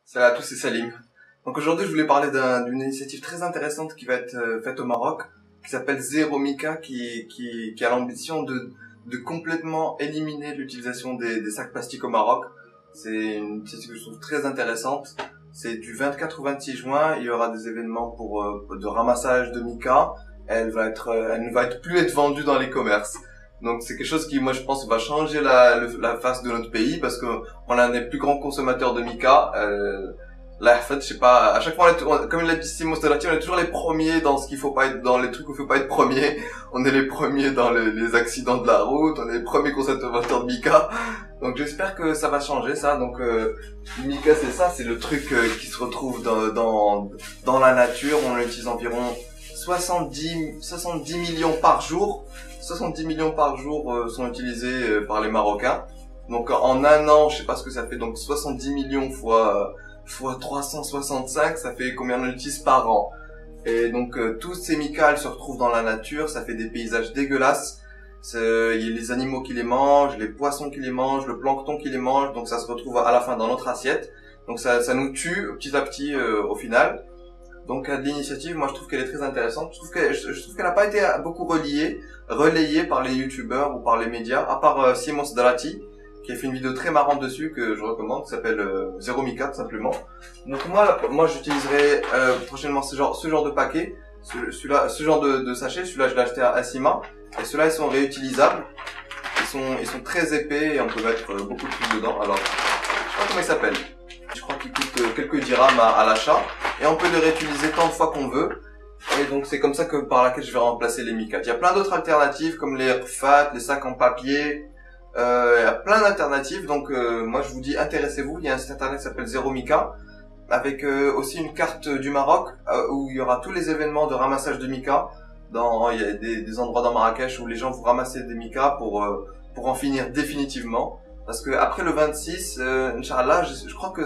Salut à tous, c'est Salim. Donc aujourd'hui, je voulais parler d'une initiative très intéressante qui va être faite au Maroc, qui s'appelle Zero Mica, qui a l'ambition de complètement éliminer l'utilisation des sacs plastiques au Maroc. C'est une initiative que je trouve très intéressante. C'est du 24 au 26 juin, il y aura des événements de ramassage de mica. Elle ne va plus être vendue dans les commerces. Donc c'est quelque chose qui, moi, je pense, va changer la face de notre pays parce que on est un des plus grands consommateurs de mica. Là, en fait, je sais pas, à chaque fois, comme il l'a dit Simon Stellati, on est toujours les premiers dans ce qu'il faut pas être, dans les trucs où il faut pas être premier. On est les premiers dans les accidents de la route, on est les premiers consommateurs de mica. Donc j'espère que ça va changer ça. Donc mica, c'est ça, c'est le truc qui se retrouve dans la nature. On l'utilise environ 70 millions par jour. 70 millions par jour sont utilisés par les Marocains. Donc en un an, je sais pas ce que ça fait, donc 70 millions fois 365, ça fait combien on utilise par an. Et donc tous ces micas se retrouvent dans la nature, ça fait des paysages dégueulasses. Il y a les animaux qui les mangent, les poissons qui les mangent, le plancton qui les mange, donc ça se retrouve à la fin dans notre assiette. Donc ça nous tue petit à petit au final. Donc l'initiative, moi je trouve qu'elle est très intéressante. Je trouve qu'elle n'a pas été beaucoup relayée par les youtubeurs ou par les médias, à part Simon Stellati, qui a fait une vidéo très marrante dessus que je recommande, qui s'appelle Zero Mica tout simplement. Donc moi j'utiliserai prochainement ce genre de paquet, ce genre de sachet. Celui-là je l'ai acheté à Assima, et ceux-là ils sont réutilisables. Ils sont très épais et on peut mettre beaucoup de trucs dedans. Alors je sais pas comment il s'appelle. Je crois qu'il coûte quelques dirhams à l'achat. Et on peut les réutiliser tant de fois qu'on veut. Et donc c'est comme ça que par laquelle je vais remplacer les mica. Il y a plein d'autres alternatives comme les rfat, les sacs en papier. Il y a plein d'alternatives. Donc moi je vous dis intéressez-vous. Il y a un site internet qui s'appelle Zero Mica, avec aussi une carte du Maroc où il y aura tous les événements de ramassage de mica. Il y a des endroits dans Marrakech où les gens vont ramasser des mica pour en finir définitivement. Parce que après le 26, Inch'Allah, je crois que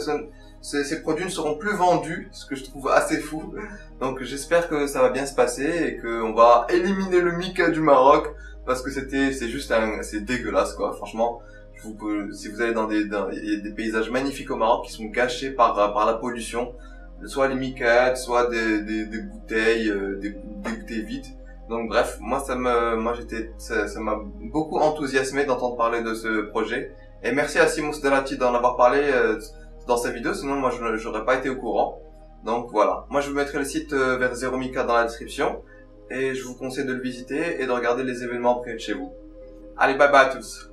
ces produits ne seront plus vendus, ce que je trouve assez fou. Donc j'espère que ça va bien se passer et qu'on va éliminer le mica du Maroc, parce que c'est dégueulasse quoi. Franchement, si vous allez il y a des paysages magnifiques au Maroc qui sont gâchés par la pollution, soit les mica, soit des bouteilles, des bouteilles vides. Donc bref, ça m'a beaucoup enthousiasmé d'entendre parler de ce projet. Et merci à Simon Stellati d'en avoir parlé dans sa vidéo, sinon moi j'aurais pas été au courant. Donc voilà, moi je vous mettrai le site vers Zero Mica dans la description, et je vous conseille de le visiter et de regarder les événements près de chez vous. Allez, bye bye à tous.